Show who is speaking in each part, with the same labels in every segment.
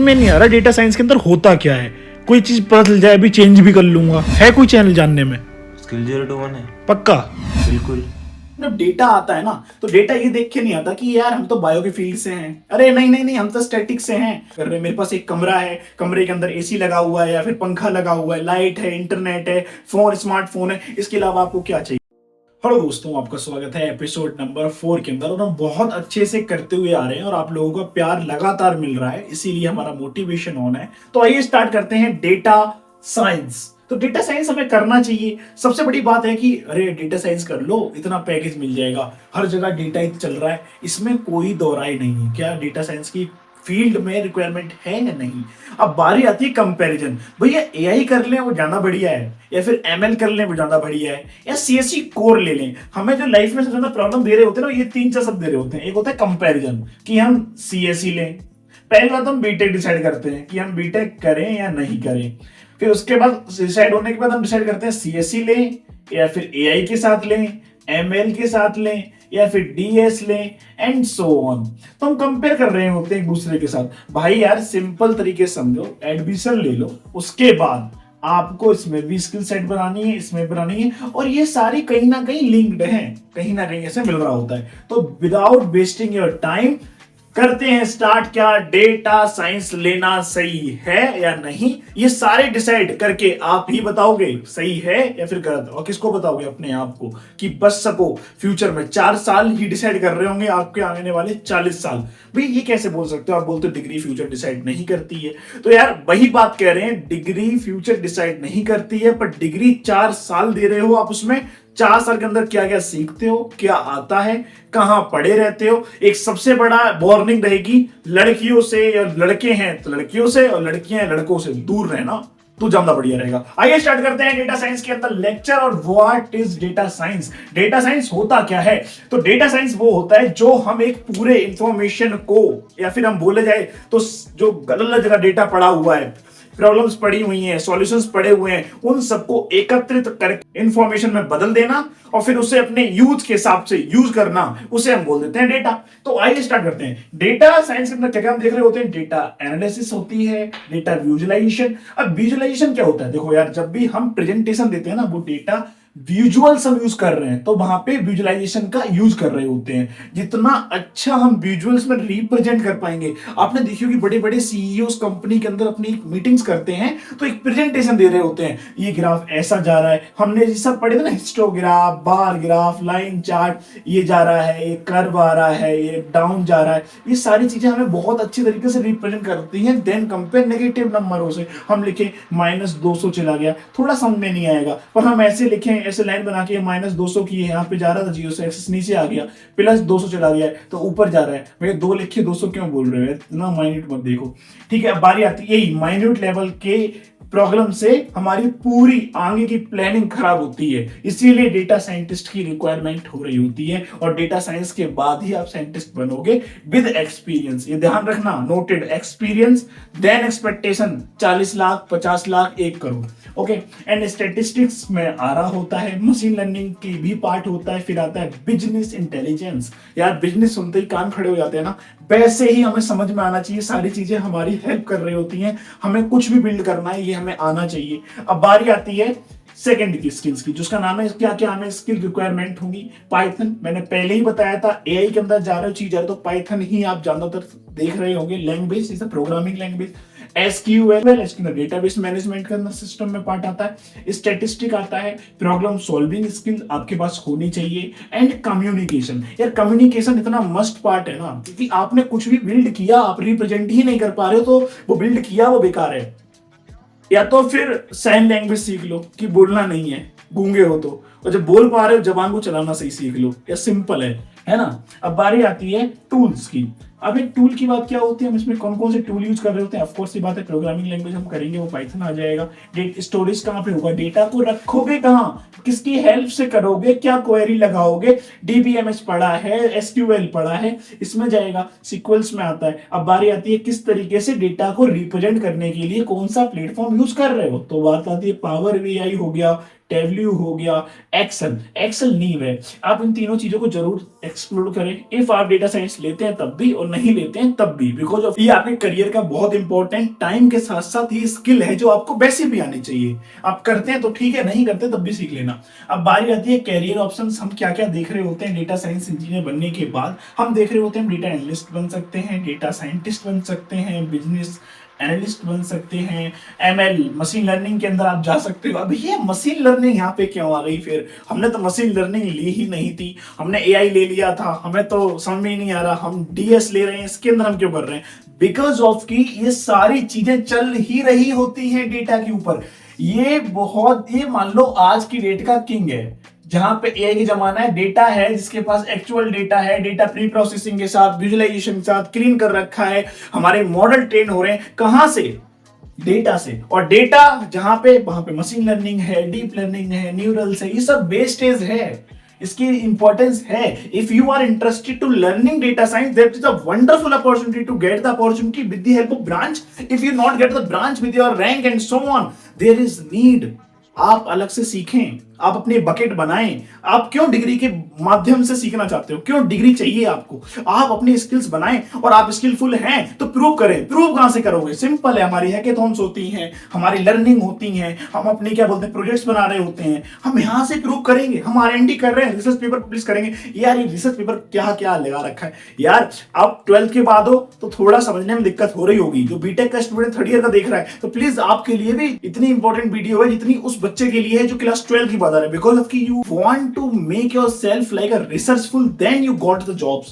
Speaker 1: में नहीं आ रहा डेटा साइंस के अंदर होता क्या है। कोई चीज पता चल जाए अभी चेंज भी कर लूंगा। है कोई चैनल जानने में?
Speaker 2: स्किल 021 है।
Speaker 1: पक्का?
Speaker 2: बिल्कुल।
Speaker 3: जब डेटा आता है ना तो डेटा ये देख के नहीं आता कि यार हम तो बायो के फील्ड से हैं, अरे नहीं नहीं नहीं हम तो स्टैटिक से हैं। कर रहे मेरे पास एक कमरा है, कमरे के अंदर एसी लगा हुआ है या फिर पंखा लगा हुआ है, लाइट है, इंटरनेट है, फोन स्मार्टफोन है, इसके अलावा आपको क्या चाहिए। हेलो दोस्तों, आपका स्वागत है एपिसोड नंबर 4 के अंदर। और हम बहुत अच्छे से करते हुए आ रहे हैं और आप लोगों का प्यार लगातार मिल रहा है, इसीलिए हमारा मोटिवेशन ऑन है। तो आइए स्टार्ट करते हैं डेटा साइंस। तो डेटा साइंस हमें करना चाहिए। सबसे बड़ी बात है कि अरे डेटा साइंस कर लो, इतना पैकेज मिल जाएगा, हर जगह डेटा ही चल रहा है, इसमें कोई दो राय नहीं है। क्या डेटा साइंस की फील्ड में रिक्वायरमेंट है या नहीं। अब बारी आती है कंपैरिजन। भैया एआई कर लें वो ज्यादा बढ़िया है, या फिर एमएल कर लें वो ज्यादा बढ़िया है, या सीएससी कोर ले लें। हमें जो लाइफ में सबसे ज्यादा प्रॉब्लम दे रहे होते हैं ना, ये 3-4 शब्द दे रहे होते हैं। एक होता है कंपैरिजन कि हम सीएससी लें। पहली बात हम बीटेक डिसाइड करते हैं कि हम बीटेक करें या नहीं करें। फिर उसके बाद डिसाइड होने के बाद हम डिसाइड करते हैं सीएससी लें या फिर एआई के साथ लें, एमएल के साथ लें या फिर डीएस लें एंड सो ऑन। तो हम कंपेयर कर रहे होते हैं एक दूसरे के साथ। भाई यार सिंपल तरीके से समझो, एडमिशन ले लो, उसके बाद आपको इसमें भी स्किल सेट बनानी है, इसमें बनानी है, और ये सारी कहीं ना कहीं लिंक्ड हैं, कहीं ना कहीं ऐसे मिल रहा होता है। तो विदाउट वेस्टिंग योर टाइम करते हैं स्टार्ट। क्या डेटा साइंस लेना सही है या नहीं, ये सारे डिसाइड करके आप ही बताओगे सही है या फिर गलत। और किसको बताओगे? अपने आप को, कि बच सको फ्यूचर में। 4 साल ही डिसाइड कर रहे होंगे आपके आने वाले 40 साल। भाई ये कैसे बोल सकते हो? आप बोलते हो डिग्री फ्यूचर डिसाइड नहीं करती है। तो यार वही बात कह रहे हैं, डिग्री फ्यूचर डिसाइड नहीं करती है, पर डिग्री 4 साल दे रहे हो आप, उसमें 4 साल के अंदर क्या क्या सीखते हो, क्या आता है, कहां पढ़े रहते हो। एक सबसे बड़ा वार्निंग रहेगी, लड़कियों से, या लड़के हैं तो लड़कियों से, और लड़कियां हैं लड़कों से दूर रहना तो ज्यादा बढ़िया रहेगा। आइए स्टार्ट करते हैं डेटा साइंस के अंदर लेक्चर। और what is data science? Data science होता क्या है? तो डेटा साइंस वो होता है जो हम एक पूरे इंफॉर्मेशन को, या फिर हम बोले जाए तो जो गलत जगह डेटा पड़ा हुआ है, प्रॉब्लम्स पड़ी हुई हैं, सॉल्यूशंस पड़े हुए हैं, उन सबको एकत्रित करके इंफॉर्मेशन में बदल देना और फिर उसे अपने यूज के हिसाब से यूज करना, उसे हम बोल देते हैं डेटा। तो आइए स्टार्ट करते हैं। डेटा साइंस के अंदर क्या हम देख रहे होते हैं? डेटा एनालिसिस होती है, डेटा विजुअलाइजेशन। अब विजुअलाइजेशन क्या होता है? देखो यार, जब भी हम प्रेजेंटेशन देते हैं ना, वो डेटा विजुअल्स हम यूज कर रहे हैं, तो वहां पे विजुअलाइजेशन का यूज कर रहे होते हैं। जितना अच्छा हम विजुअल्स में रिप्रेजेंट कर पाएंगे, आपने देखी होगी बड़े बड़े सीईओस कंपनी के अंदर अपनी मीटिंग्स करते हैं तो एक प्रेजेंटेशन दे रहे होते हैं, ये ग्राफ ऐसा जा रहा है, हमने ये सब पढ़े थे ना, histograph, bar graph, line chart, ये जा रहा है, ये कर्व आ रहा है, ये डाउन जा रहा है। ये सारी चीजें हमें बहुत अच्छी तरीके से रिप्रेजेंट करती हैं। देन कंपेयर नेगेटिव नंबरों से। हम लिखे -200 चला गया, थोड़ा समझ में नहीं आएगा, पर हम ऐसे लिखें, ऐसे लाइन बना के -200 की है, यहाँ पे जा रहा था 0 से, एक्सिस नीचे आ गया, +200 चला गया तो ऊपर जा रहा है। भैया 2 लिखे 200 क्यों बोल रहे हो? इतना माइन्यूट मत देखो। ठीक है, अब बारी आती है यही माइन्यूट लेवल के प्रॉब्लम से हमारी पूरी आगे की प्लानिंग खराब होती है। इसीलिए डेटा साइंटिस्ट की रिक्वायरमेंट हो रही होती है, और डेटा साइंस के बाद ही आप साइंटिस्ट बनोगे विद एक्सपीरियंस। ये ध्यान रखना, noted, experience then expectation 40 lakh, 50 lakh, 1 crore. Okay, and statistics में आ रहा होता है, मशीन लर्निंग की भी पार्ट होता है, फिर आता है बिजनेस इंटेलिजेंस। यार बिजनेस सुनते ही कान खड़े हो जाते हैं ना, वैसे ही हमें समझ में आना चाहिए, सारी चीजें हमारी हेल्प कर रही होती हैं। हमें कुछ भी बिल्ड करना है, ये हमें आना चाहिए। अब बारी आती है सेकंड की स्किल्स की, जिसका नाम है क्या क्या हमें स्किल रिक्वायरमेंट होगी। पाइथन, मैंने पहले ही बताया था, एआई के अंदर जा रहे हो चीज है तो पाइथन ही आप ज्यादातर देख रहे होंगे। Language is a programming language. SQL database management का सिस्टम में पार्ट आता है। स्टैटिस्टिक आता है, प्रॉब्लम सॉल्विंग स्किल आपके पास होनी चाहिए, एंड कम्युनिकेशन। यार कम्युनिकेशन इतना मस्ट पार्ट है ना, क्योंकि आपने कुछ भी बिल्ड किया, आप रिप्रेजेंट ही नहीं कर पा रहे हो, तो वो बिल्ड किया वो बेकार है। या तो फिर साइन लैंग्वेज सीख लो कि बोलना नहीं है, गूंगे हो तो, और जब बोल पा रहे हो जबान को चलाना सही सीख लो। या सिंपल है ना। अब बारी आती है टूल्स की। अब एक टूल की बात क्या होती है, हम इसमें कौन कौन से टूल यूज कर रहे होते हैं? ऑफ कोर्स ये बात है, प्रोग्रामिंग लैंग्वेज हम करेंगे वो पाइथन आ जाएगा। स्टोरेज कहाँ पे होगा, डेटा को रखोगे कहाँ, किसकी हेल्प से करोगे, क्या क्वेरी लगाओगे। डीबीएमएस पढ़ा है, एसक्यूएल पढ़ा है, इसमें जाएगा। सीक्वल्स में आता है। अब बारी आती है किस तरीके से डेटा को रिप्रेजेंट करने के लिए कौन सा प्लेटफॉर्म यूज कर रहे हो, तो बात आती है पावर बीआई हो गया, टेबल्यू हो गया, एक्सेल। एक्सेल नींव है, आप इन तीनों चीजों को जरूर एक्सप्लोर करें। इफ आप डेटा साइंस लेते हैं तब भी और नहीं लेते हैं तब भी, बिकॉज ऑफ ये आपके करियर का बहुत इंपॉर्टेंट टाइम के साथ साथ ये स्किल है जो आपको वैसे भी आनी चाहिए। आप करते हैं तो ठीक है, नहीं करते तब भी सीख लेना। अब बारी आती है कैरियर ऑप्शंस, हम क्या क्या देख रहे होते हैं डेटा साइंस इंजीनियर बनने के बाद। हम देख रहे होते हैं हम डेटा एनालिस्ट बन सकते हैं, डेटा साइंटिस्ट बन सकते हैं, बिजनेस एनालिस्ट बन सकते हैं, एमएल मशीन लर्निंग के अंदर आप जा सकते हो। अब ये मशीन लर्निंग यहाँ पे क्यों आ गई? फिर हमने तो मशीन लर्निंग ली ही नहीं थी, हमने एआई ले लिया था, हमें तो समझ में ही नहीं आ रहा हम डीएस ले रहे हैं, इसके अंदर हम क्यों कर रहे हैं? बिकॉज ऑफ कि ये सारी चीजें चल ही रही होती हैं डेटा के ऊपर। ये मान लो आज की डेट का किंग है, जहां पे एआई का जमाना है। डेटा है जिसके पास एक्चुअल डेटा है, डेटा प्री प्रोसेसिंग के साथ, विजुअलाइजेशन के साथ क्लीन कर रखा है, हमारे मॉडल ट्रेन हो रहे हैं कहां से? डेटा से। और डेटा जहां पे, वहां पे मशीन लर्निंग है, डीप लर्निंग है, न्यूरल्स है, ये सब वेस्टेज है, इसकी इंपॉर्टेंस है। If you are interested to learning data science, that is a wonderful opportunity to get the opportunity with the help of branch. If you not get the branch with your rank and so on, there is need आप अलग से सीखें, आप अपने bucket बनाएं। आप क्यों degree के माध्यम से सीखना चाहते हो? क्यों डिग्री चाहिए आपको? आप अपनी स्किल्स बनाएं, और आप स्किलफुल हैं तो प्रूव करें। प्रूव कहां से करोगे? सिंपल है, हमारी हैकेथॉन्स होती हैं, हमारी लर्निंग होती हैं, हम अपने क्या बोलते हैं प्रोजेक्ट्स बना रहे होते हैं, हम यहां से प्रूव करेंगे। हम R&D कर रहे हैं, रिसर्च पेपर पब्लिश करेंगे। यार ये रिसर्च पेपर क्या क्या लगा रखा है यार। आप 12th के बाद हो तो थोड़ा समझने में दिक्कत हो रही होगी, जो बीटेक का स्टूडेंट 3rd ईयर का देख रहा है, तो प्लीज आपके लिए भी इतनी इंपॉर्टेंट वीडियो है जितनी उस बच्चे के लिए है जो क्लास 12 की बात है। बिकॉज ऑफ कि you want to make yourself like a researchful, then you got the jobs।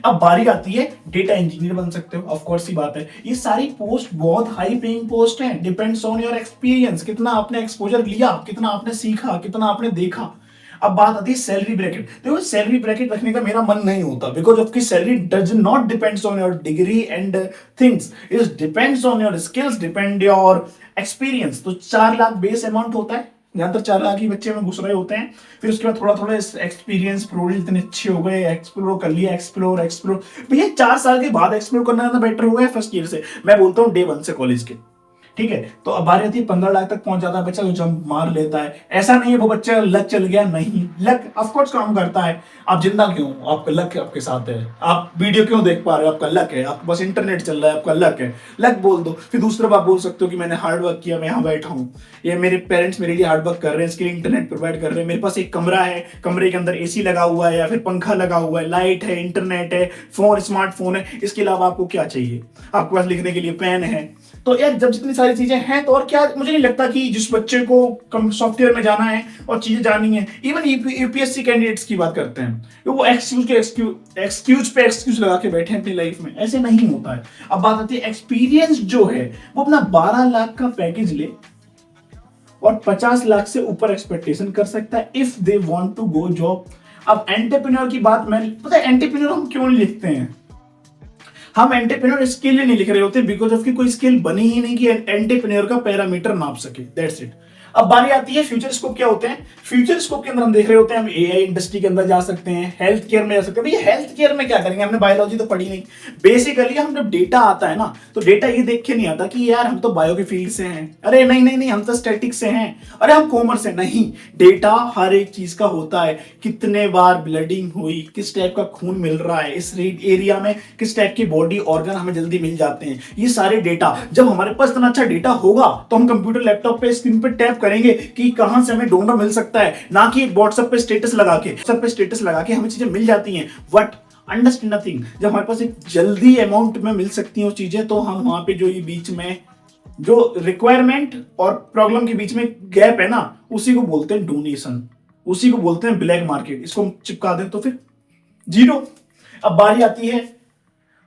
Speaker 3: अब बारी आती है डेटा इंजीनियर बन सकते हो, ऑफ कोर्स ही बात है। ये सारी पोस्ट बहुत हाई पेइंग पोस्ट हैं, डिपेंड्स ऑन योर एक्सपीरियंस, कितना आपने एक्सपोजर लिया, कितना आपने सीखा, कितना आपने देखा। अब बात आती है सैलरी ब्रैकेट। देखो सैलरी ब्रैकेट रखने का मेरा मन नहीं होता, बिकॉज ऑफ की salary does not depends on your degree and things, it depends on your skills, depend your experience. तो 4 लाख बेस अमाउंट होता है, ज्यादातर 4 लाख ही बच्चे में घुस रहे होते हैं। फिर उसके बाद थोड़ा थोड़ा एक्सपीरियंस, प्रोजेक्ट इतने अच्छे हो गए, एक्सप्लोर कर लिया, एक्सप्लोर भैया 4 साल के बाद एक्सप्लोर करना ज्यादा बेटर हो गया फर्स्ट ईयर से। मैं बोलता हूँ डे 1 से कॉलेज के, ठीक है। तो अब बारी आती है 15 लाख तक पहुंच जाता है बच्चा, तो जंप मार लेता है। ऐसा नहीं है वो बच्चा लक चल गया, नहीं, लक ऑफ कोर्स काम करता है। आप जिंदा क्यों? आपका लक आपके साथ है। आप वीडियो क्यों देख पा रहे हो? आपका लक है। आपके पास इंटरनेट चल रहा है, आपका लक है। लक बोल दो। फिर दूसरा बात बोल सकते हो कि मैंने हार्ड वर्क किया, मैं यहाँ बैठा हूँ, ये मेरे पेरेंट्स मेरे लिए हार्ड वर्क कर रहे हैं, इसके लिए इंटरनेट प्रोवाइड कर रहे हैं, मेरे पास एक कमरा है, कमरे के अंदर एसी लगा हुआ है या फिर पंखा लगा हुआ है, लाइट है, इंटरनेट है, फोन, स्मार्टफोन है। इसके अलावा आपको क्या चाहिए? आपके पास लिखने के लिए पेन है। तो यार जब जितनी सारी चीजें हैं तो और क्या? मुझे नहीं लगता कि जिस बच्चे को सॉफ्टवेयर में जाना है और चीजें जाननी है, इवन यूपीएससी कैंडिडेट्स की बात करते हैं, वो एक्सक्यूज पे एक्सक्यूज लगा के बैठे हैं अपनी लाइफ में, ऐसे नहीं होता है। अब बात आती है एक्सपीरियंस जो है, वो अपना 12 लाख का पैकेज ले और 50 लाख से ऊपर एक्सपेक्टेशन कर सकता है if they want to go job. अब एंटरप्रेन्योर की बात, मैं पता है एंटरप्रेन्योर हम क्यों नहीं लिखते हैं? हम एंटरप्रेन्योर स्किल नहीं लिख रहे होते, बिकॉज ऑफ की कोई स्किल बनी ही नहीं कि एंटरप्रेन्योर का पैरामीटर नाप सके, दैट्स इट। अब बारी आती है फ्यूचर स्कोप क्या होते हैं। फ्यूचर स्कोप के अंदर हम देख रहे होते हैं हम एआई इंडस्ट्री के अंदर जा सकते हैं, हेल्थ केयर में जा सकते हैं। भैया हेल्थ केयर में क्या करेंगे? हमने बायोलॉजी तो पढ़ी नहीं। बेसिकली हम जब डेटा आता है ना, तो डेटा ये देख के नहीं आता कि यार हम तो बायो की फील्ड से हैं, अरे नहीं हम तो स्टैटिक से हैं, अरे हम कॉमर्स से। नहीं, डेटा हर एक चीज का होता है। कितने बार ब्लडिंग हुई, किस टाइप का खून मिल रहा है इस एरिया में, किस टाइप की बॉडी ऑर्गन हमें जल्दी मिल जाते हैं, ये सारे डेटा। जब हमारे पास इतना अच्छा डेटा होगा तो हम कंप्यूटर लैपटॉप पे स्क्रीन पे टैप करेंगे कि कहां से हमें डोनर मिल सकता है, ना कि व्हाट्सएप पे स्टेटस लगा के हमें चीजें मिल जाती हैं। बट अंडरस्टैंड नथिंग, जब हमारे पास एक जल्दी अमाउंट में मिल सकती हैं वो चीजें, तो हम वहां पे जो ये बीच में जो रिक्वायरमेंट और प्रॉब्लम के बीच में गैप है ना, उसी को बोलते हैं डोनेशन, उसी को बोलते हैं ब्लैक मार्केट। इसको हम चिपका दें तो फिर जीरो। अब बारी आती है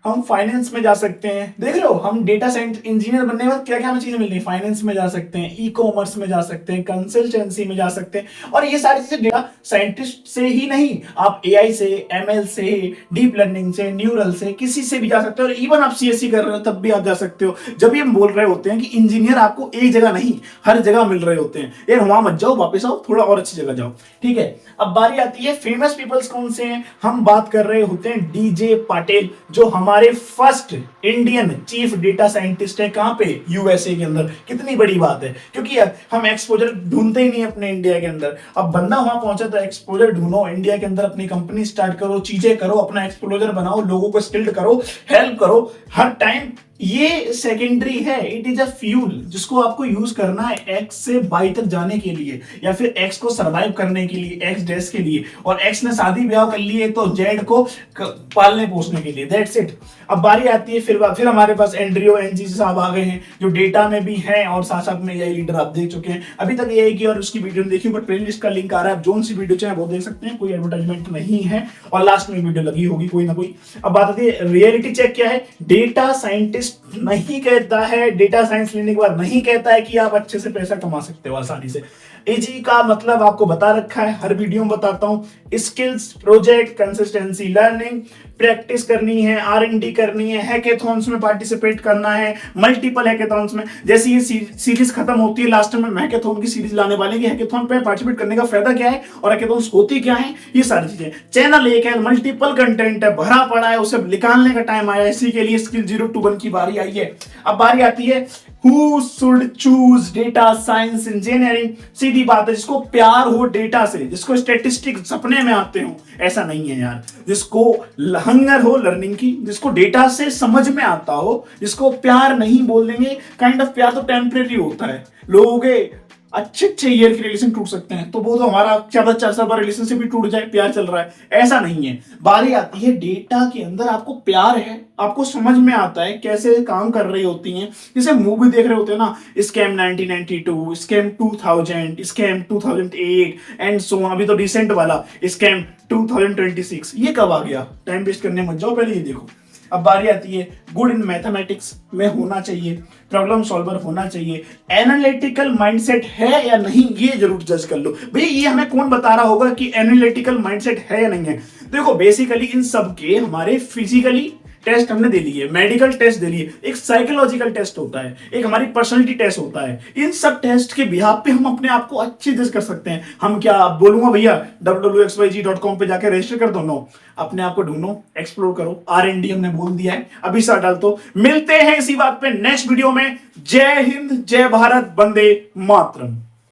Speaker 3: हम फाइनेंस में जा सकते हैं। देख रहे हो, हम डेटा साइंस इंजीनियर बनने के बाद क्या क्या हमें चीजें मिल रही है। फाइनेंस में जा सकते हैं, ई कॉमर्स में जा सकते हैं, कंसल्टेंसी में जा सकते हैं, और ये सारी चीजें डेटा साइंटिस्ट से ही नहीं, आप एआई से, एमएल से, डीप लर्निंग से, न्यूरल से, किसी से भी जा सकते हो। और इवन आप सीएससी कर रहे हो तब भी आप जा सकते हो। जब भी हम बोल रहे होते हैं कि इंजीनियर आपको एक जगह नहीं हर जगह मिल रहे होते हैं, यार वहां मत जाओ, वापस आओ, थोड़ा और अच्छी जगह जाओ, ठीक है। अब बारी आती है फेमस पीपल्स कौन से हैं। हम बात कर रहे होते हैं डीजे पाटिल, जो हमारे हमारे first Indian chief data scientist है। कहां पे? यूएसए के अंदर। कितनी बड़ी बात है, क्योंकि हम एक्सपोजर ढूंढते ही नहीं अपने इंडिया के अंदर। अब बंदा वहां पहुंचा तो एक्सपोजर ढूंढो, इंडिया के अंदर अपनी कंपनी स्टार्ट करो, चीजें करो, अपना एक्सपोजर बनाओ, लोगों को स्किल्ड करो, हेल्प करो हर टाइम। ये सेकेंडरी है, इट इज अ फ्यूल जिसको आपको यूज करना है एक्स से बाई तक जाने के लिए, या फिर एक्स को सरवाइव करने के लिए, एक्स डेस के लिए। और एक्स ने शादी ब्याह कर लिए तो जेड को पालने पोसने के लिए, दैट्स इट। अब बारी आती है फिर हमारे पास एंड्रियो एनजी साहब आ गए हैं, जो डेटा में भी हैं और साथ साथ में एआई लीडर आप देख चुके हैं। अभी तक एआई की और उसकी वीडियो देखी, बट प्लेलिस्ट का लिंक आ रहा है, आप जोन सी वीडियो चाहे वो देख सकते हैं, कोई एडवर्टाइजमेंट नहीं है, और लास्ट में वीडियो लगी होगी कोई ना कोई। अब बात आती है रियलिटी चेक क्या है। डेटा साइंटिस्ट नहीं कहता है, डेटा साइंस लेने के बाद नहीं कहता है कि आप अच्छे से पैसा कमा सकते हो आसानी से। एजी का मतलब आपको बता रखा है, हर वीडियो में बताता हूं। Skills, project, consistency learning, practice करनी है, R&D करनी है, हैकेथॉन्स में पार्टिसिपेट करना है, मल्टीपल हैकेथॉन्स में। जैसे ये सीरीज खत्म होती है, लास्ट में हम हैकेथॉन की सीरीज लाने वाले हैं कि हैकेथॉन पे पार्टिसिपेट करने का फायदा क्या है और हैकेथॉन्स होती क्या है, ये सारी चीजें। चैनल एक है, मल्टीपल कंटेंट है, भरा पड़ा है, उसे निकालने का टाइम आया, इसी के लिए स्किल 021 की बारी आई है। अब बारी आती है Who should choose data science engineering? सीधी बात है, जिसको प्यार हो डेटा से, जिसको स्टैटिस्टिक्स सपने में आते हो, ऐसा नहीं है यार। जिसको हंगर हो लर्निंग की, जिसको डेटा से समझ में आता हो, जिसको प्यार नहीं बोल देंगे, काइंड ऑफ प्यार तो टेम्परेरी होता है। लोगों के अच्छे ईयर के रिलेशन टूट सकते हैं, तो वो तो हमारा 4 साल बाद रिलेशनशिप भी टूट जाए, प्यार चल रहा है, ऐसा नहीं है। बारी आती है डेटा के अंदर आपको प्यार है, आपको समझ में आता है कैसे काम कर रही होती हैं। जैसे मूवी देख रहे होते हैं ना, scam 1992, scam 2000, scam 2008 and so on. अभी तो रिसेंट वाला स्कैम 2026, ये कब आ गया? टाइम वेस्ट करने मत जाओ, पहले ये देखो। अब बारी आती है गुड इन मैथमेटिक्स में होना चाहिए, प्रॉब्लम सॉल्वर होना चाहिए, एनालिटिकल माइंडसेट है या नहीं, ये जरूर जज कर लो। भाई ये हमें कौन बता रहा होगा कि एनालिटिकल माइंडसेट है या नहीं है? देखो बेसिकली इन सब के हमारे फिजिकली टेस्ट हमने दे लिए, मेडिकल टेस्ट दे लिए, एक साइकोलॉजिकल टेस्ट होता है, एक हमारी पर्सनालिटी टेस्ट होता है। इन सब टेस्ट के बिहाफ पे हम अपने आप को अच्छे जज कर सकते हैं। हम क्या बोलूंगा भैया www.xyg.com पे जाके रजिस्टर कर दो? नो, अपने आप को ढूंढो, एक्सप्लोर करो, R&D हमने बोल दिया है, अभी स्टार्ट डाल दो। मिलते हैं इसी बात पे नेक्स्ट वीडियो में। जय हिंद, जय भारत, वंदे मातरम।